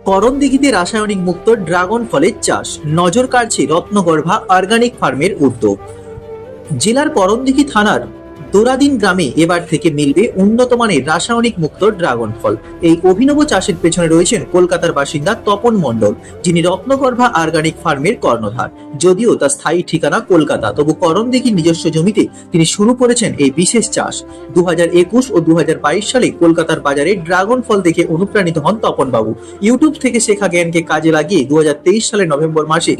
করণদিঘিতে রাসায়নিক মুক্ত ড্রাগন ফলের চাষ, নজর কাড়ছে রত্নগর্ভা অর্গানিক ফার্মের উদ্যোগ। জেলার করণদিঘি থানার দোরাদিন গ্রামে এবার থেকে মিলবে উন্নত মানের রাসায়নিক মুক্ত ড্রাগন ফল। এই অভিনব চাষের পেছনে রয়েছেন কলকাতার বাসিন্দা তপন মণ্ডল, যিনি রত্নগর্ভা অর্গানিক ফার্মের কর্ণধার। যদিও তার স্থায়ী ঠিকানা কলকাতা, তবু করণদিঘির নিজস্ব জমিতে তিনি শুরু করেছেন এই বিশেষ চাষ। 2021 ও 2022 সালে কলকাতার বাজারে ড্রাগন ফল দেখে অনুপ্রাণিত হন তপন বাবু। ইউটিউব থেকে শেখা জ্ঞানকে কাজে লাগিয়ে 2023 সালের নভেম্বর মাসে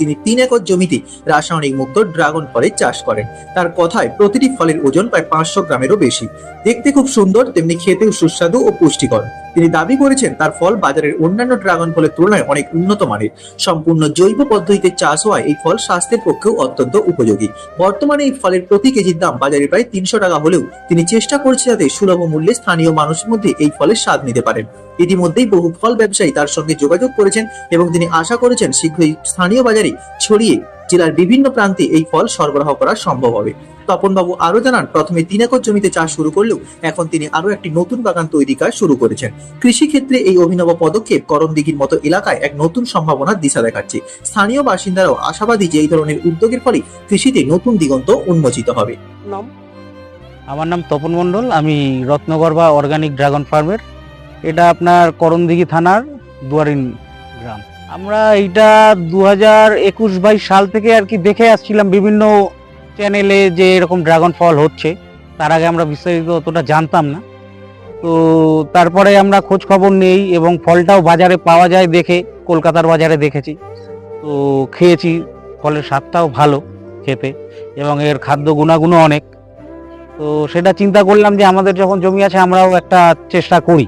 তিনি 3 একর জমিতে রাসায়নিক মুক্ত ড্রাগন ফলের চাষ করেন। তার কথায় প্রতিটি ফলের ওজন প্রায় 500 গ্রামেরও বেশি। দেখতে খুব সুন্দর, তেমনি খেতেও সুস্বাদু ও পুষ্টিকর। তিনি দাবি করেছেন তার ফল বাজারের অন্যান্য ড্রাগন ফলের তুলনায় অনেক উন্নত মানের। সম্পূর্ণ জৈব পদ্ধতিতে চাষ হওয়ায় এই ফল স্বাস্থ্যের পক্ষেও অত্যন্ত উপযোগী। বর্তমানে এই ফলের প্রতি কেজির দাম বাজারে প্রায় 300 টাকা হলেও তিনি চেষ্টা করছেন যাতে সুলভ মূল্যে স্থানীয় মানুষের মধ্যে এই ফলের স্বাদ নিতে পারেন। ইতিমধ্যেই বহু ফল ব্যবসায়ী তার সঙ্গে যোগাযোগ করেছেন এবং তিনি আশা করেছেন শীঘ্রই স্থানীয় বাজারে ছড়িয়ে জেলার বিভিন্ন প্রান্তে এই ফল সরবরাহ করা সম্ভব হবে। তপন বাবু আরো জানান, প্রথমে 3 একর জমিতে চাষ শুরু করলেও এখন তিনি আরো একটি নতুন বাগান তৈরির কাজ শুরু করেছেন। কৃষি ক্ষেত্রে এই অভিনব পদক্ষেপ করণদিঘির মতো এলাকায় এক নতুন সম্ভাবনার দিশা দেখাচ্ছে। স্থানীয় বাসিন্দারাও আশাবাদী যে এই ধরনের উদ্যোগের ফলে কৃষিতে নতুন দিগন্ত উন্মোচিত হবে। নাম? আমার নাম তপন মণ্ডল, আমি রত্নগর্ভা অর্গানিক ড্রাগন ফার্মের। এটা আপনার করণদিঘি থানার দুয়ারিন গ্রাম। আমরা এইটা 2021-22 সাল থেকে আর কি দেখে আসছিলাম বিভিন্ন চ্যানেলে যে এরকম ড্রাগন ফল হচ্ছে। তার আগে আমরা বিস্তারিত অতটা জানতাম না। তো তারপরে আমরা খোঁজ খবর নেই এবং ফলটাও বাজারে পাওয়া যায় দেখে কলকাতার বাজারে দেখেছি। তো খেয়েছি, ফলের স্বাদটাও ভালো খেতে এবং এর খাদ্য গুণাগুণও অনেক। তো সেটা চিন্তা করলাম যে আমাদের যখন জমি আছে আমরাও একটা চেষ্টা করি।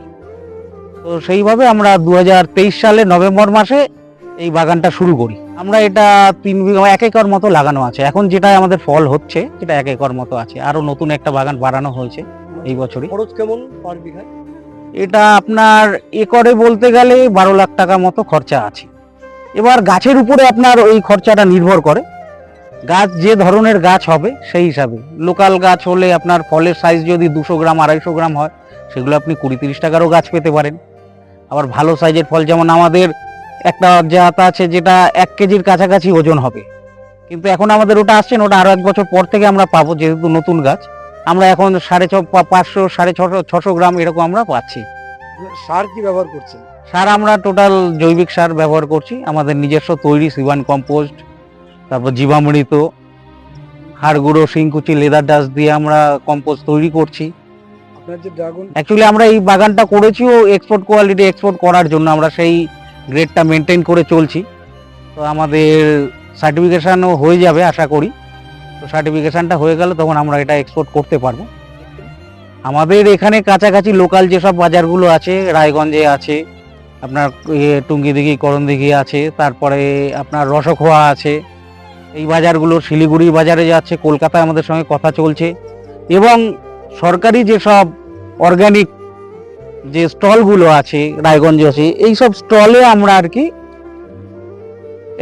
তো সেইভাবে আমরা 2023 সালে নভেম্বর মাসে এই বাগানটা শুরু করি। আমরা এটা 3 বিঘা 1 একর মতো লাগানো আছে। এখন যেটা আমাদের ফল হচ্ছে সেটা 1 একর মতো আছে। আরো নতুন একটা বাগান বাড়ানো হয়েছে এই বছরই। খরচ কেমন পার বিঘায়? এটা আপনার একরে বলতে গেলে 12 লাখ টাকা মতো খরচা আছে। এবার গাছের উপরে আপনার ওই খরচাটা নির্ভর করে। গাছ যে ধরনের গাছ হবে সেই হিসাবে। লোকাল গাছ হলে আপনার ফলের সাইজ যদি 200 গ্রাম 250 গ্রাম হয়, সেগুলো আপনি 20-30 টাকারও গাছ পেতে পারেন। আবার ভালো সাইজের ফল, যেমন আমাদের একটা জাত আছে যেটা 1 কেজির কাছাকাছি ওজন হবে, কিন্তু এখন আমাদের ওটা আসছে না, ওটা আরো 1 বছর পর থেকে আমরা পাবো, যেহেতু নতুন গাছ। আমরা এখন 550, 650 গ্রাম এরকম আমরা পাচ্ছি। সার কি ব্যবহার করছেন? সার আমরা টোটাল জৈবিক সার ব্যবহার করছি, আমাদের নিজস্ব তৈরি সিভান কম্পোস্ট, তারপর জীবামৃত, হাড় গুঁড়ো, শিংকুচি, লেদার ডাস্ট দিয়ে আমরা কম্পোস্ট তৈরি করছি। আপনার যে ড্রাগন অ্যাকচুয়ালি আমরা এই বাগানটা করেছিও এক্সপোর্ট কোয়ালিটি এক্সপোর্ট করার জন্য, আমরা সেই গ্রেডটা মেনটেন করে চলছি। তো আমাদের সার্টিফিকেশানও হয়ে যাবে আশা করি। তো সার্টিফিকেশানটা হয়ে গেলে তখন আমরা এটা এক্সপোর্ট করতে পারবো। আমাদের এখানে কাছাকাছি লোকাল যেসব বাজারগুলো আছে, রায়গঞ্জে আছে, আপনার টুঙ্গিদিঘি, করণদিঘি আছে, তারপরে আপনার রসখোয়া আছে, এই বাজারগুলো শিলিগুড়ির বাজারে যাচ্ছে, কলকাতায় আমাদের সঙ্গে কথা চলছে। এবং সরকারি যেসব অর্গানিক যে স্টলগুলো আছে রায়গঞ্জে আছে, এই সব স্টলে আমরা আর কি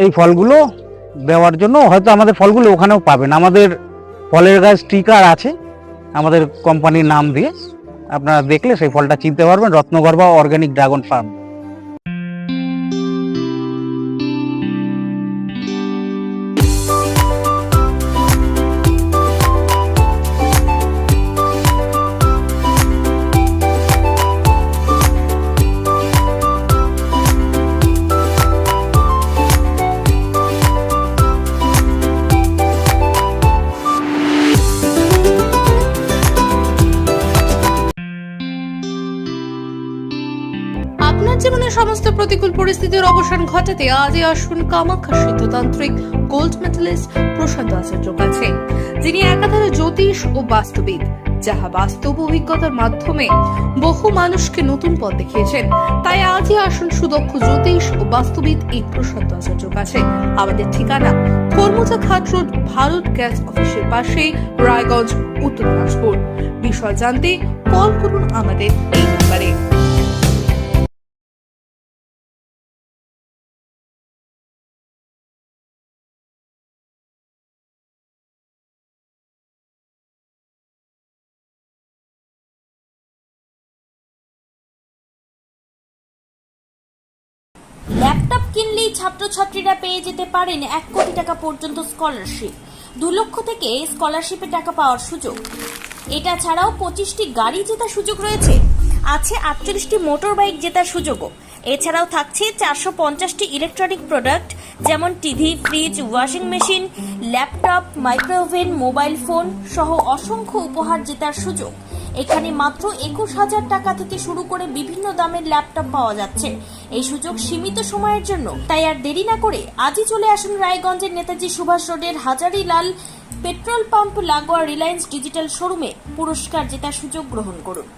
এই ফলগুলো দেওয়ার জন্য, হয়তো আমাদের ফলগুলো ওখানেও পাবেন। আমাদের ফলের গাছ স্টিকার আছে আমাদের কোম্পানির নাম দিয়ে, আপনারা দেখলে সেই ফলটা চিনতে পারবেন, রত্নগর্ভা অর্গানিক ড্রাগন ফার্ম। আপনার জীবনের সমস্ত প্রতিকূল পরিস্থিতির অবসান ঘটাতে আজই আসুন কামাখ্যা সিদ্ধতান্ত্রিক গোল্ড মেডেলিস্ট প্রশান্ত আচার্যের কাছে, যিনি একাধারে জ্যোতিষ ও বাস্তুবিদ, যাহা বাস্তব অভিজ্ঞতার মাধ্যমে বহু মানুষকে নতুন পথ দেখিয়েছেন। তাই আজই আসুন সুদক্ষ জ্যোতিষ ও বাস্তুবিদ এই প্রশান্ত আচার্যের কাছে। আমাদের ঠিকানা কর্মজা ঘাট রোড, ভারত গ্যাস অফিসের পাশে, রায়গঞ্জ, উত্তর দিনাজপুর। বিষয় জানতে কল করুন আমাদের এই নাম্বারে। ছাত্রছাত্রীরা পেয়ে যেতে পারেন 1 কোটি টাকা পর্যন্ত স্কলারশিপ। 2 লক্ষ থেকে স্কলারশিপে টাকা পাওয়ার সুযোগ। এটা ছাড়াও 25টি গাড়ি জেতার সুযোগ রয়েছে। আছে 48টি মোটর বাইক জেতার সুযোগও। এছাড়াও থাকছে 450টি ইলেকট্রনিক প্রোডাক্ট যেমন TV, fridge, washing machine, laptop, micro oven, mobile phone সহ অসংখ্য উপহার জেতার সুযোগ। এখানে মাত্র 21,000 টাকা থেকে শুরু করে বিভিন্ন দামের ল্যাপটপ পাওয়া যাচ্ছে। এই সুযোগ সীমিত সময়ের জন্য, তাই আর দেরি না করে আজই চলে আসুন রায়গঞ্জের নেতাজি সুভাষ রোডের হাজারিলাল পেট্রোল পাম্প লাগোয়া রিলায়েন্স ডিজিটাল শোরুমে পুরস্কার জেতার সুযোগ গ্রহণ করুন।